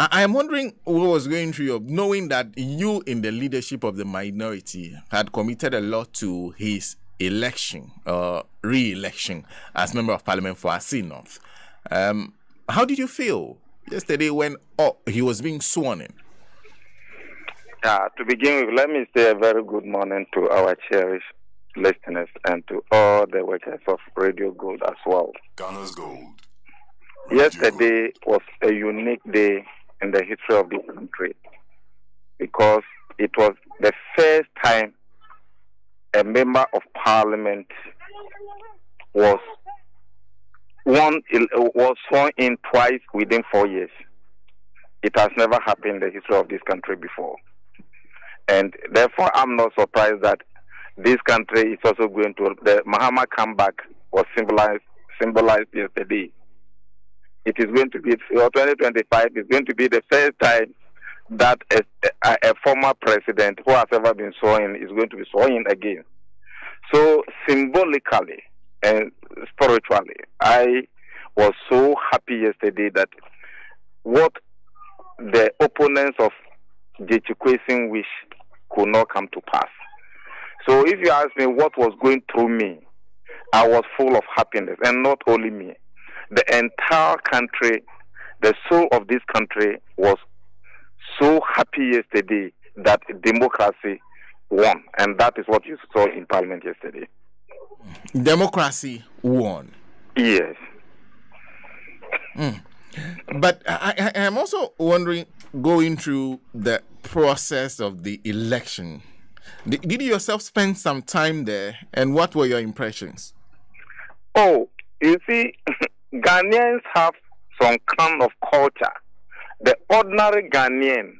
I am wondering what was going through your, knowing that you in the leadership of the minority had committed a lot to his election, re-election as Member of Parliament for Assin North. How did you feel yesterday when he was being sworn in? To begin with, let me say a very good morning to our cherished listeners and to all the workers of Radio Gold as well. Ghana's Gold. Yesterday was a unique day in the history of this country because it was the first time a member of parliament was sworn in twice within 4 years. It has never happened in the history of this country before. And therefore, I'm not surprised that this country is also going to, the Mahama comeback was symbolized yesterday. It is going to be, 2025 is going to be the first time that a former president who has ever been sworn in is going to be sworn in again. So symbolically and spiritually, I was so happy yesterday that what the opponents of J.T. Kwesing wish could not come to pass. So if you ask me what was going through me, I was full of happiness, and not only me. The entire country, the soul of this country was so happy yesterday that democracy won. And that is what you saw in Parliament yesterday. Democracy won. Yes. But I am also wondering, going through the process of the election, did you yourself spend some time there, and what were your impressions? Oh, you see, Ghanaians have some kind of culture. The ordinary Ghanaian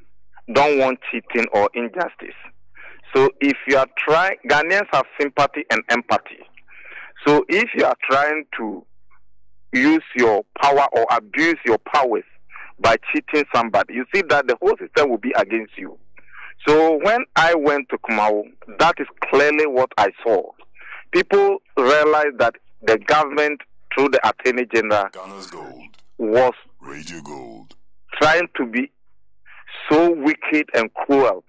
don't want cheating or injustice. So if you are trying, Ghanaians have sympathy and empathy. So if you are trying to use your power or abuse your powers by cheating somebody, you see that the whole system will be against you. So when I went to Kumau, that is clearly what I saw. People realized that the government, through the Attorney General, was trying to be so wicked and cruel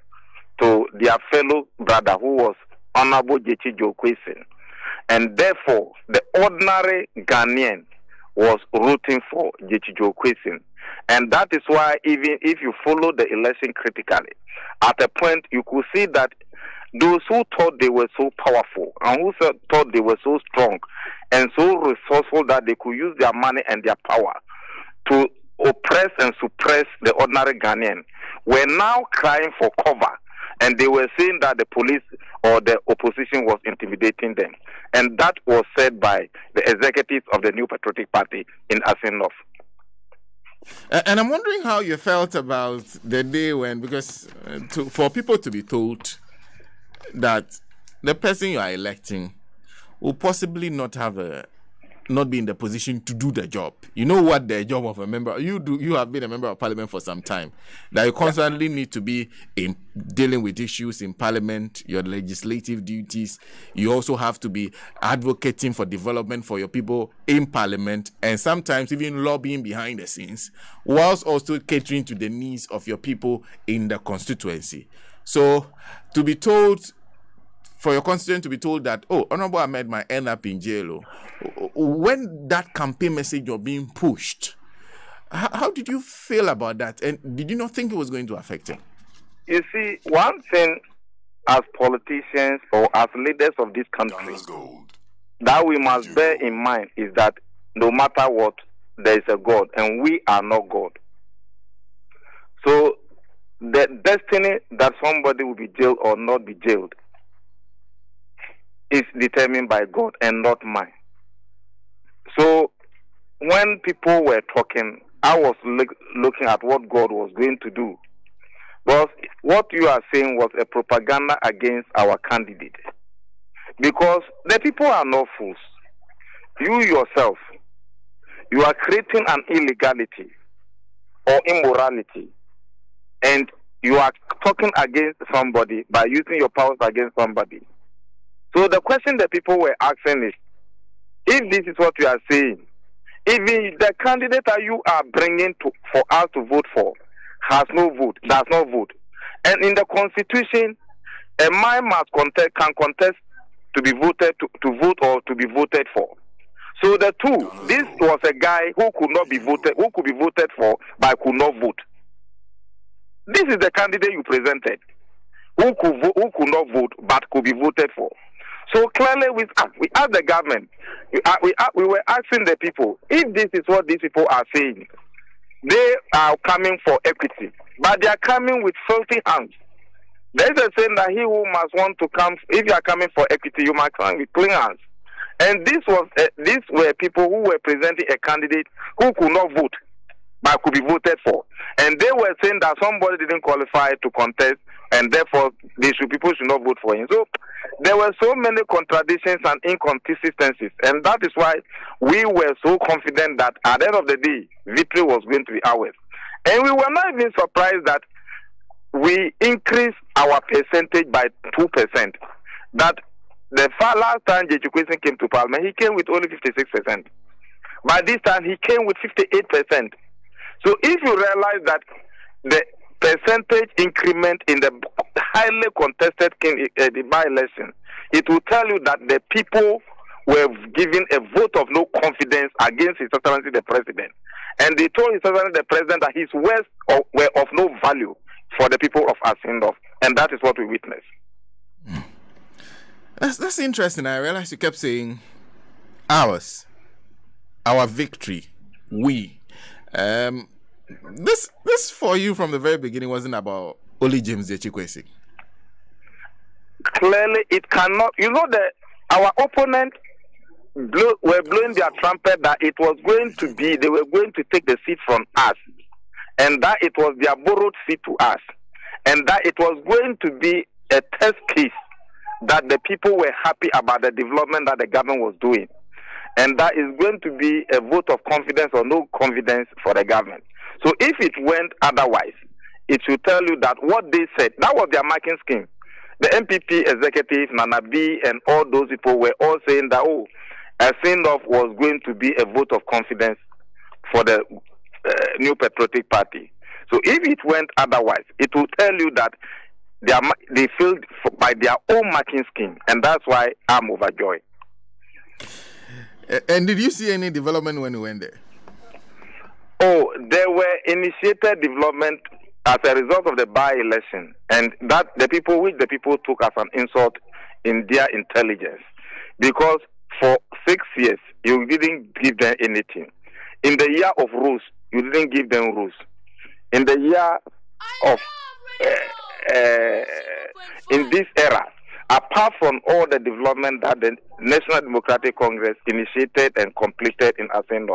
to their fellow brother who was Honorable J.T. Kwesing. And therefore, the ordinary Ghanaian was rooting for J.T. Kwesing. And that is why, even if you follow the election critically, at a point you could see that those who thought they were so powerful and who thought they were so strong and so resourceful that they could use their money and their power to oppress and suppress the ordinary Ghanaian were now crying for cover, and they were saying that the police or the opposition was intimidating them. And that was said by the executives of the New Patriotic Party in Assin North. And I'm wondering how you felt about the day when, because for people to be told that the person you are electing will possibly not be in the position to do the job. You know what the job of a member, you have been a member of parliament for some time, that you constantly need to be in dealing with issues in parliament, your legislative duties. You also have to be advocating for development for your people in parliament, and sometimes even lobbying behind the scenes, whilst also catering to the needs of your people in the constituency. So to be told, for your constituent to be told that, oh, Honorable Ahmed might end up in jail, when that campaign message was being pushed, how did you feel about that? And did you not think it was going to affect him? You see, one thing as politicians or as leaders of this country that we must bear in mind is that no matter what, there is a God, and we are not God. So the destiny that somebody will be jailed or not be jailed is determined by God and not mine. So when people were talking, I was looking at what God was going to do. But what you are saying was a propaganda against our candidate. Because the people are not fools. You yourself, you are creating an illegality or immorality, and you are talking against somebody by using your powers against somebody. So the question that people were asking is, if this is what you are saying, even the candidate that you are bringing for us to vote for has no vote, does not vote. And in the constitution, a man must can contest to be voted to vote or to be voted for. So the two, this was a guy who could not be voted, who could be voted for but could not vote. This is the candidate you presented, who could not vote but could be voted for. So clearly, we asked the government, we were asking the people, if this is what these people are saying, they are coming for equity, but they are coming with filthy hands. There is a saying that he who must want to come, if you are coming for equity, you must come with clean hands. And these were people who were presenting a candidate who could not vote, but could be voted for. And they were saying that somebody didn't qualify to contest, and therefore people should not vote for him. So there were so many contradictions and inconsistencies, and that is why we were so confident that at the end of the day, victory was going to be ours. And we were not even surprised that we increased our percentage by 2%. That the last time J.J. Kwesi came to Parliament, he came with only 56%. By this time, he came with 58%. So if you realize that the percentage increment in the highly contested by-election, it will tell you that the people were given a vote of no confidence against His Excellency the President. And they told His Excellency the President that his words were of no value for the people of Assin. And that is what we witnessed. That's interesting. I realized you kept saying ours, our victory, we. This for you from the very beginning wasn't about only James J.J. Kwesi. Clearly, it cannot. You know that our opponent were blowing their trumpet that it was going to be, they were going to take the seat from us, and that it was their borrowed seat to us, and that it was going to be a test case that the people were happy about the development that the government was doing, and that is going to be a vote of confidence or no confidence for the government. So if it went otherwise, it should tell you that what they said, that was their marking scheme. The MPP executive, Nana B, and all those people were all saying that, oh, Assin was going to be a vote of confidence for the New Patriotic Party. So if it went otherwise, it will tell you that they failed by their own marking scheme, and that's why I'm overjoyed. And did you see any development when you went there? Oh, there were initiated development as a result of the by-election, and that the people took as an insult in their intelligence, because for 6 years you didn't give them anything. In the year of rules, you didn't give them rules. In the year of in this era, apart from all the development that the National Democratic Congress initiated and completed in Assin,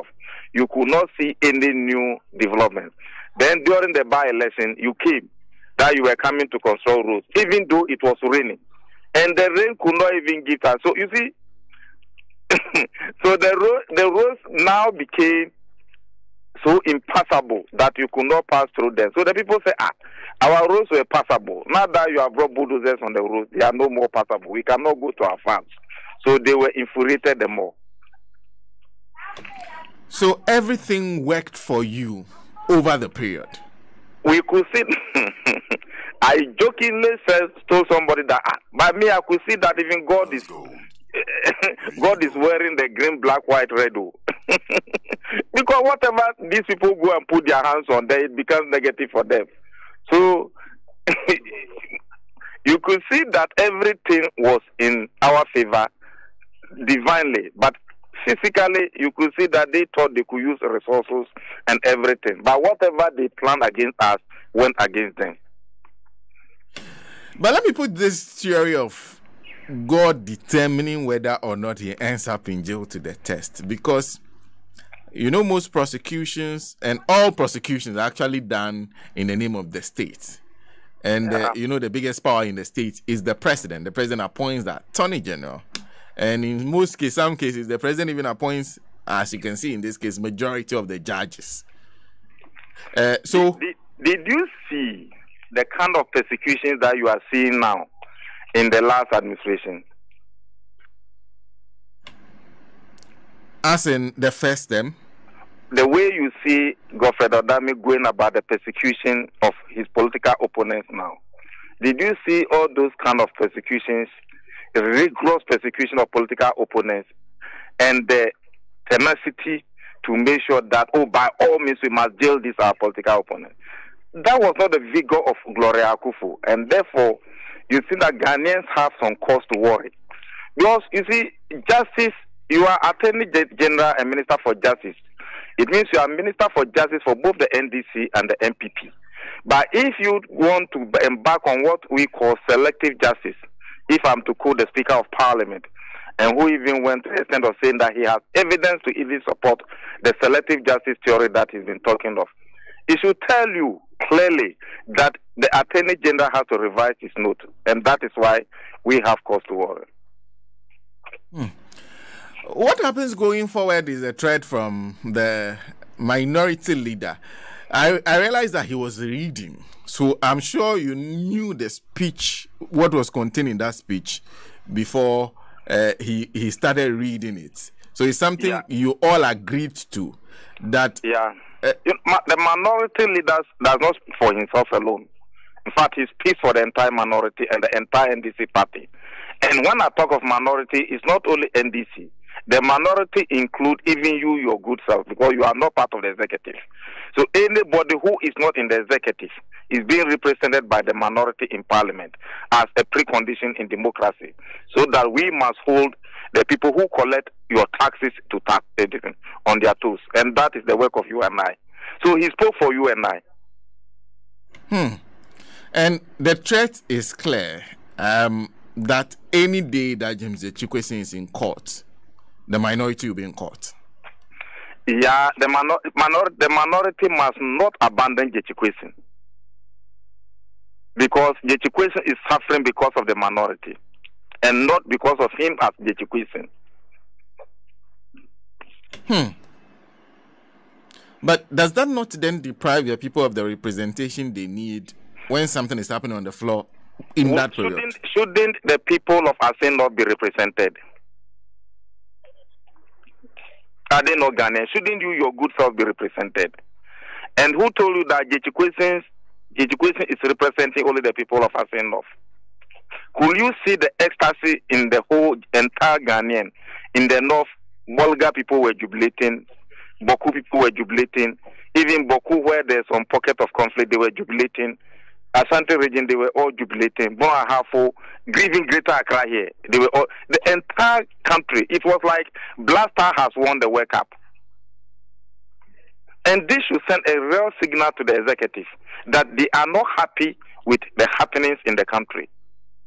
you could not see any new development. Then during the by-election, you came that you were coming to construct roads, even though it was raining. And the rain could not even give us. So you see, so the roads now became so impassable that you could not pass through them. So the people say, our roads were passable. Now that you have brought bulldozers on the roads, they are no more passable. We cannot go to our farms. So they were infuriated the more. So everything worked for you over the period? We could see, I jokingly told somebody that, by me, I could see that even God is wearing the green, black, white, red. Because whatever these people go and put their hands on there, it becomes negative for them. So you could see that everything was in our favor divinely, but physically you could see that they thought they could use resources and everything. But whatever they planned against us went against them. But let me put this theory of God determining whether or not he ends up in jail to the test, because you know most prosecutions and all prosecutions are actually done in the name of the state, and you know the biggest power in the state is the president. The president appoints the attorney general, and in most cases, some cases, the president even appoints, as you can see in this case, majority of the judges. So did you see the kind of persecutions that you are seeing now in the last administration? As in the first term? the way you see Godfred Odami going about the persecution of his political opponents now, did you see all those kind of persecutions, rigorous persecution of political opponents, and the tenacity to make sure that, oh, by all means, we must jail these our political opponents? That was not the vigor of Gloria Akufo, and therefore, you see that Ghanaians have some cause to worry. Because, you see, justice, you are Attorney General and Minister for Justice. It means you are Minister for Justice for both the NDC and the MPP. But if you want to embark on what we call selective justice, if I'm to quote the Speaker of Parliament, and who even went to the extent of saying that he has evidence to even support the selective justice theory that he's been talking of, it should tell you clearly that the Attorney General has to revise his note, and that is why we have cause to worry. What happens going forward is a threat from the minority leader. I realized that he was reading, so I'm sure you knew the speech, what was contained in that speech, before he started reading it. So it's something you all agreed to, that... Yeah. The minority leader does not speak for himself alone. In fact, he speaks for the entire minority and the entire NDC party. And when I talk of minority, it's not only NDC. The minority include even you, your good self, because you are not part of the executive. So anybody who is not in the executive is being represented by the minority in parliament as a precondition in democracy, so that we must hold the people who collect your taxes to tax on their toes. And that is the work of you and I. So he spoke for you and I. And the threat is clear, that any day that James Chikwesi is in court, the minority will be in court. Yeah, the minority must not abandon Chikwesi, because Chikwesi is suffering because of the minority, and not because of him as Chikwesi. But does that not then deprive the people of the representation they need when something is happening on the floor in that period? Shouldn't the people of Assin not be represented? Are they not Ghanaians? Shouldn't you, your good self, be represented? And who told you that Chikwesi is representing only the people of Assin North? Could you see the ecstasy in the whole entire Ghanaian? In the North, Bolga people were jubilating, Boku people were jubilating, even Boku, where there's some pocket of conflict, they were jubilating. Asante region, they were all jubilating. Bon Ahafo, grieving Greater Accra here. They were all, the entire country. It was like Blaster has won the World Cup. And this should send a real signal to the executive that they are not happy with the happenings in the country.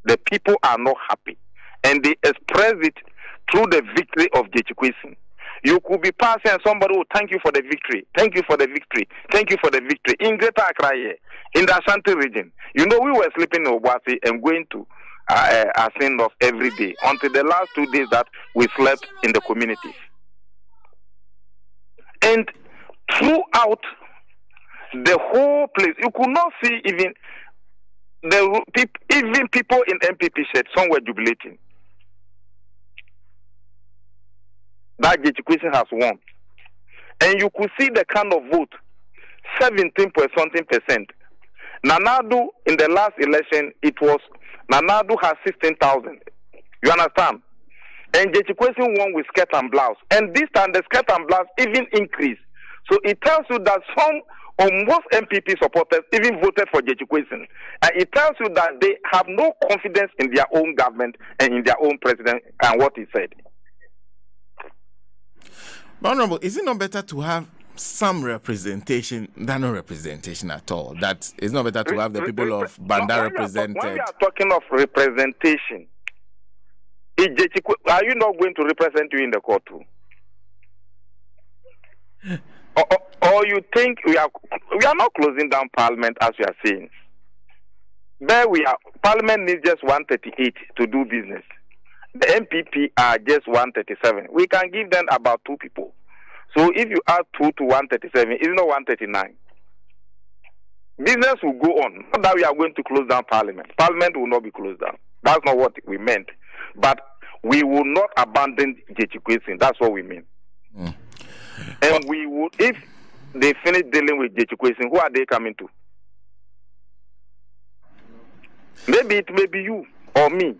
The people are not happy. And they express it through the victory of Chikwesi. You could be passing and somebody will thank you for the victory. Thank you for the victory. Thank you for the victory. In Greater Accra here, in the Ashanti region, you know, we were sleeping in Obuasi and going to Assin North every day until the last 2 days that we slept in the communities. And throughout the whole place, you could not see even people in MPP shed, some were jubilating. That Chikwesi has won. And you could see the kind of vote, 17.something%. Nanadu, in the last election, it was, Nanadu has 16,000. You understand? And Chikwesi won with skirt and blouse. And this time, the skirt and blouse even increased. So it tells you that some or most MPP supporters even voted for Chikwesi. And it tells you that they have no confidence in their own government and in their own president and what he said. Honorable, is it not better to have some representation than no representation at all? That it's not better to have the people of Banda represented. When we are talking of representation, are you not going to represent you in the court too? Or you think we are not closing down Parliament as we are saying? There we are. Parliament needs just 138 to do business. The MPP are just 137. We can give them about 2 people. So if you add 2 to 137, it's not 139. Business will go on. Not that we are going to close down Parliament. Parliament will not be closed down. That's not what we meant. But we will not abandon Chikwesi. That's what we mean. And we would, if they finish dealing with Jechukwueze, who are they coming to? Maybe it may be you or me.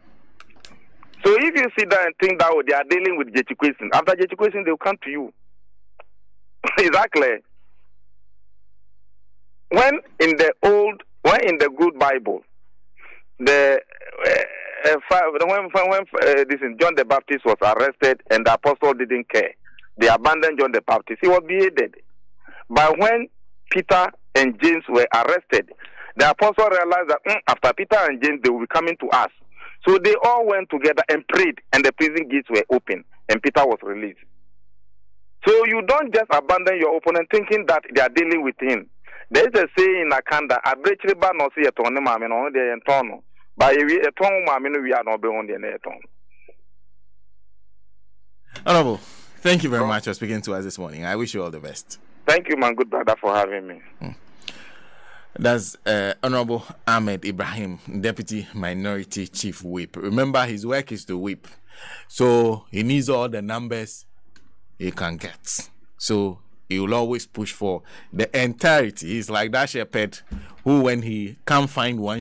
So if you sit there and think that they are dealing with Jechukwueze, after Jechukwueze, they'll come to you. Exactly. When in the good Bible, when John the Baptist was arrested and the apostle didn't care, they abandoned John the Baptist. He was beheaded. But when Peter and James were arrested, the apostle realized that after Peter and James, they will be coming to us. So they all went together and prayed, and the prison gates were open, and Peter was released. So you don't just abandon your opponent thinking that they are dealing with him. There is a saying in Akanda, "Abrechriba no see etone mame no de entono, but we eton mame no we are no be on the eton." Honorable, thank you very much for speaking to us this morning. I wish you all the best. Thank you, my good brother, for having me. That's Honorable Ahmed Ibrahim, Deputy Minority Chief Whip. Remember, his work is to whip. So he needs all the numbers he can get. So he will always push for the entirety. He's like that shepherd who, when he can't find one